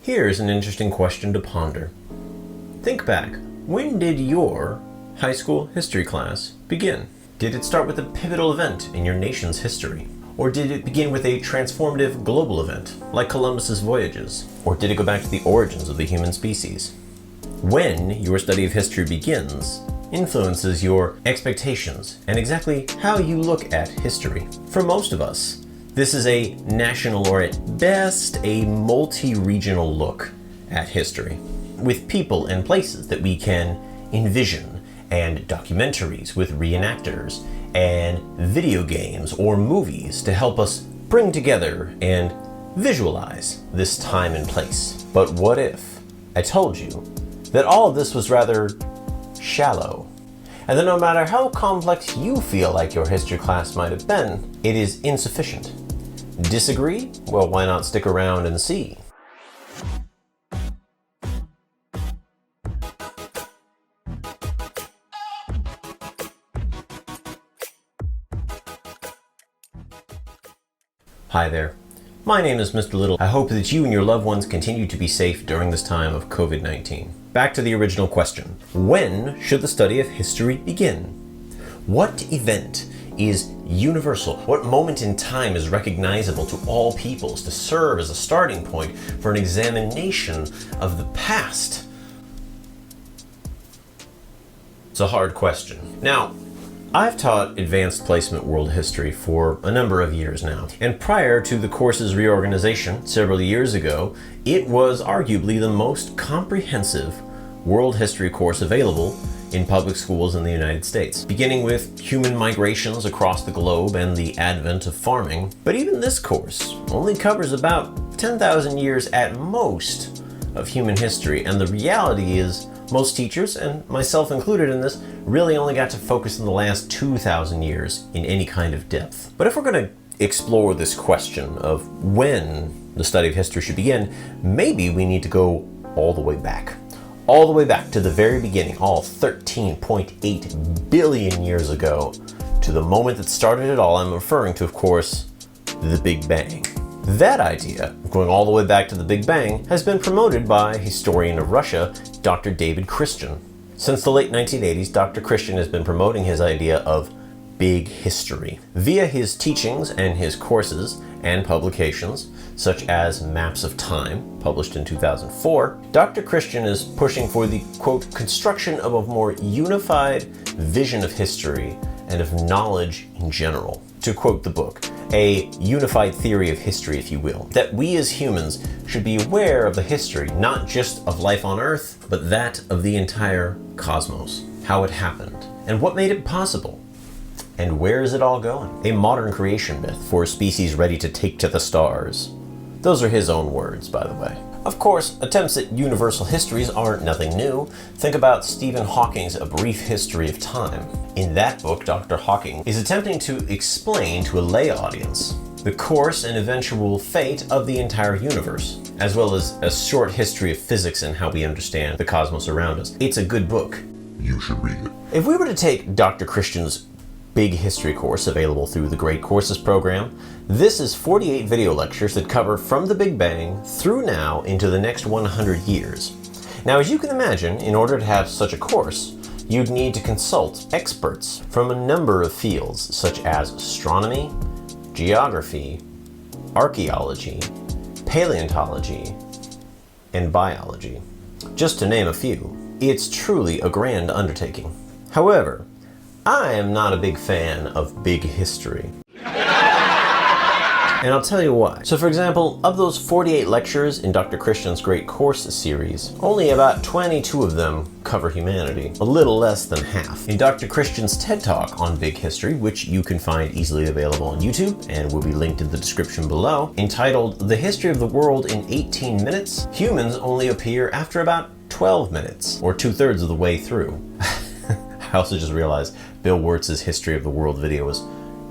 Here's an interesting question to ponder. Think back. When did your high school history class begin? Did it start with a pivotal event in your nation's history? Or did it begin with a transformative global event, like Columbus's voyages? Or did it go back to the origins of the human species? When your study of history begins influences your expectations and exactly how you look at history. For most of us, this is a national or at best a multi-regional look at history, with people and places that we can envision, and documentaries with reenactors, and video games or movies to help us bring together and visualize this time and place. But what if I told you that all of this was rather shallow, and that no matter how complex you feel like your history class might have been, it is insufficient? Disagree? Well, why not stick around and see? Hi there. My name is Mr. Little. I hope that you and your loved ones continue to be safe during this time of COVID-19. Back to the original question. When should the study of history begin? What event is universal? What moment in time is recognizable to all peoples to serve as a starting point for an examination of the past? It's a hard question. Now, I've taught advanced placement world history for a number of years now, and prior to the course's reorganization several years ago, it was arguably the most comprehensive world history course available in public schools in the United States, beginning with human migrations across the globe and the advent of farming. But even this course only covers about 10,000 years at most of human history, and the reality is most teachers, and myself included in this, really only got to focus on the last 2,000 years in any kind of depth. But if we're going to explore this question of when the study of history should begin, maybe we need to go all the way back. All the way back to the very beginning, all 13.8 billion years ago, to the moment that started it all. I'm referring to, of course, the Big Bang. That idea, going all the way back to the Big Bang, has been promoted by a historian of Russia, Dr. David Christian. Since the late 1980s, Dr. Christian has been promoting his idea of big history. Via his teachings and his courses and publications, such as Maps of Time, published in 2004, Dr. Christian is pushing for the, quote, construction of a more unified vision of history and of knowledge in general. To quote the book, a unified theory of history, if you will, that we as humans should be aware of the history, not just of life on Earth, but that of the entire cosmos, how it happened, and what made it possible. And where is it all going? A modern creation myth for a species ready to take to the stars. Those are his own words, by the way. Of course, attempts at universal histories aren't nothing new. Think about Stephen Hawking's A Brief History of Time. In that book, Dr. Hawking is attempting to explain to a lay audience the course and eventual fate of the entire universe, as well as a short history of physics and how we understand the cosmos around us. It's a good book. You should read it. If we were to take Dr. Christian's Big History course available through the Great Courses program, this is 48 video lectures that cover from the Big Bang through now into the next 100 years. Now, as you can imagine, in order to have such a course, you'd need to consult experts from a number of fields such as astronomy, geography, archaeology, paleontology, and biology, just to name a few. It's truly a grand undertaking. However, I am not a big fan of big history. And I'll tell you why. So for example, of those 48 lectures in Dr. Christian's Great Courses series, only about 22 of them cover humanity, a little less than half. In Dr. Christian's TED Talk on big history, which you can find easily available on YouTube and will be linked in the description below, entitled The History of the World in 18 Minutes, humans only appear after about 12 minutes, or 2/3 of the way through. I also just realized Bill Wurtz's History of the World video was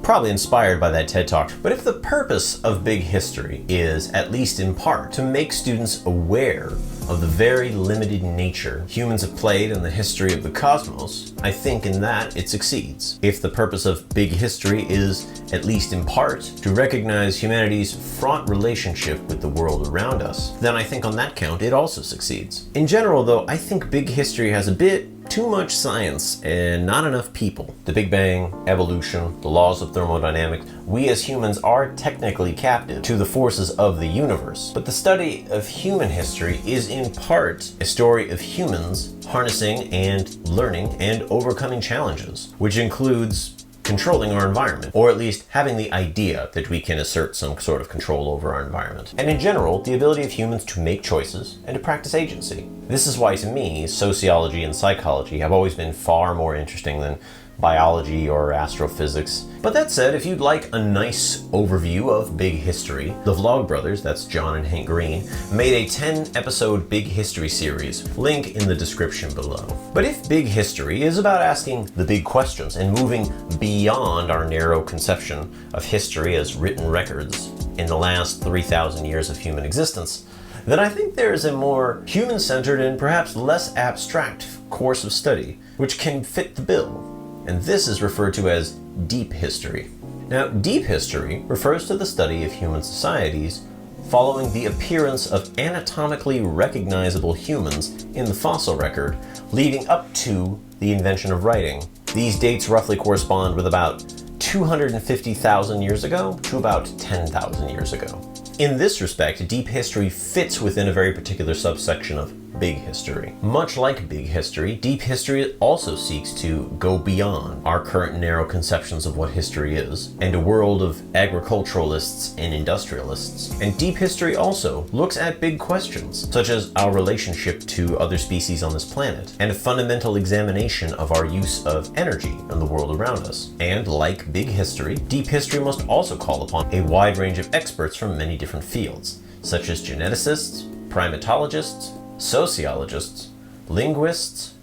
probably inspired by that TED Talk. But if the purpose of big history is, at least in part, to make students aware of the very limited nature humans have played in the history of the cosmos, I think in that it succeeds. If the purpose of big history is, at least in part, to recognize humanity's fraught relationship with the world around us, then I think on that count it also succeeds. In general though, I think big history has a bit too much science and not enough people. The Big Bang, evolution, the laws of thermodynamics, we as humans are technically captive to the forces of the universe. But the study of human history is in part a story of humans harnessing and learning and overcoming challenges, which includes controlling our environment, or at least having the idea that we can assert some sort of control over our environment. And in general, the ability of humans to make choices and to practice agency. This is why, to me, sociology and psychology have always been far more interesting than biology or astrophysics. But that said, if you'd like a nice overview of big history, the Vlogbrothers, that's John and Hank Green, made a 10-episode big history series, link in the description below. But if big history is about asking the big questions and moving beyond our narrow conception of history as written records in the last 3,000 years of human existence, then I think there is a more human-centered and perhaps less abstract course of study which can fit the bill. And this is referred to as deep history. Now, deep history refers to the study of human societies following the appearance of anatomically recognizable humans in the fossil record, leading up to the invention of writing. These dates roughly correspond with about 250,000 years ago to about 10,000 years ago. In this respect, deep history fits within a very particular subsection of big history. Much like big history, deep history also seeks to go beyond our current narrow conceptions of what history is, and a world of agriculturalists and industrialists. And deep history also looks at big questions, such as our relationship to other species on this planet, and a fundamental examination of our use of energy in the world around us. And like big history, deep history must also call upon a wide range of experts from many different fields, such as geneticists, primatologists, sociologists, linguists,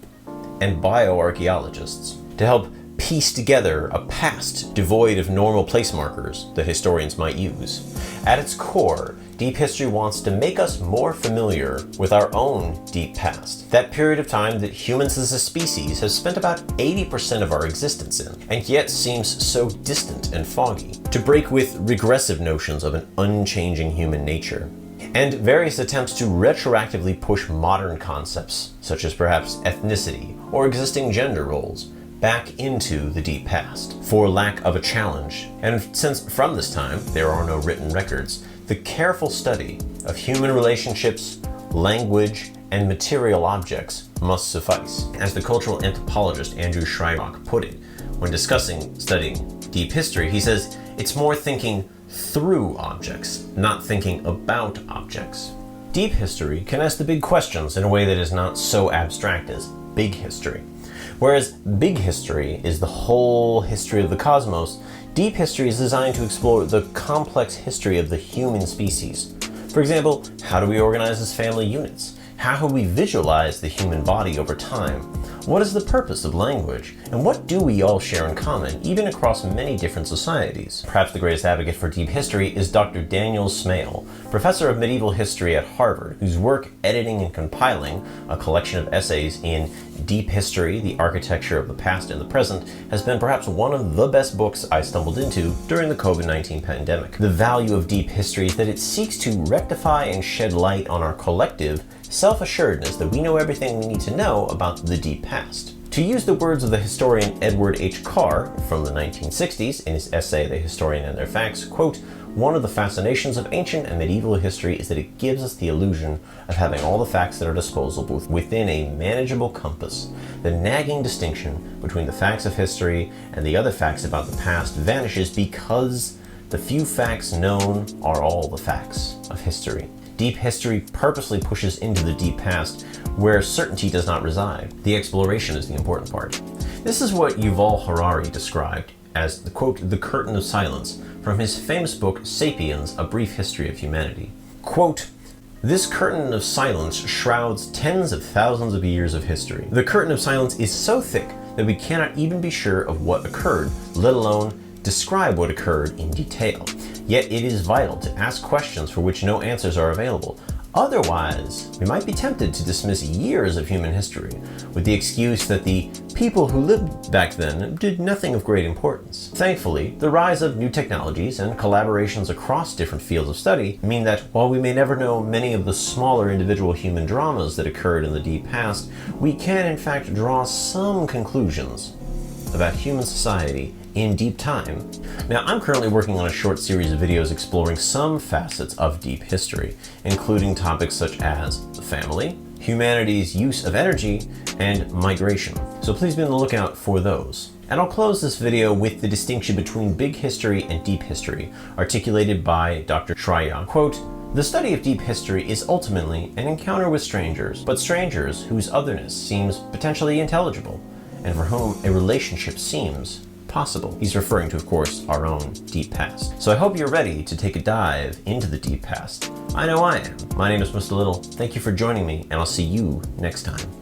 and bioarchaeologists, to help piece together a past devoid of normal place markers that historians might use. At its core, deep history wants to make us more familiar with our own deep past, that period of time that humans as a species have spent about 80% of our existence in, and yet seems so distant and foggy, to break with regressive notions of an unchanging human nature, and various attempts to retroactively push modern concepts, such as perhaps ethnicity or existing gender roles, back into the deep past, for lack of a challenge. And since from this time there are no written records, the careful study of human relationships, language, and material objects must suffice. As the cultural anthropologist Andrew Schreibach put it, when discussing studying deep history, he says, it's more thinking through objects, not thinking about objects. Deep history can ask the big questions in a way that is not so abstract as big history. Whereas big history is the whole history of the cosmos, deep history is designed to explore the complex history of the human species. For example, how do we organize as family units? How do we visualize the human body over time? What is the purpose of language? And what do we all share in common, even across many different societies? Perhaps the greatest advocate for deep history is Dr. Daniel Smale, professor of medieval history at Harvard, whose work editing and compiling a collection of essays in Deep History, the Architecture of the Past and the Present, has been perhaps one of the best books I stumbled into during the COVID-19 pandemic. The value of deep history is that it seeks to rectify and shed light on our collective self-assuredness that we know everything we need to know about the deep past. To use the words of the historian Edward H. Carr from the 1960s in his essay The Historian and Their Facts, quote, "One of the fascinations of ancient and medieval history is that it gives us the illusion of having all the facts at our disposal within a manageable compass. The nagging distinction between the facts of history and the other facts about the past vanishes because the few facts known are all the facts of history." Deep history purposely pushes into the deep past where certainty does not reside. The exploration is the important part. This is what Yuval Harari described as the, quote, "the curtain of silence" from his famous book Sapiens, A Brief History of Humanity. Quote, "This curtain of silence shrouds tens of thousands of years of history. The curtain of silence is so thick that we cannot even be sure of what occurred, let alone describe what occurred in detail. Yet it is vital to ask questions for which no answers are available. Otherwise, we might be tempted to dismiss years of human history with the excuse that the people who lived back then did nothing of great importance. Thankfully, the rise of new technologies and collaborations across different fields of study mean that while we may never know many of the smaller individual human dramas that occurred in the deep past, we can in fact draw some conclusions about human society in deep time. Now, I'm currently working on a short series of videos exploring some facets of deep history, including topics such as the family, humanity's use of energy, and migration. So please be on the lookout for those. And I'll close this video with the distinction between big history and deep history, articulated by Dr. Shraya. Quote, "The study of deep history is ultimately an encounter with strangers, but strangers whose otherness seems potentially intelligible, and for whom a relationship seems possible." He's referring to, of course, our own deep past. So I hope you're ready to take a dive into the deep past. I know I am. My name is Mr. Little. Thank you for joining me, and I'll see you next time.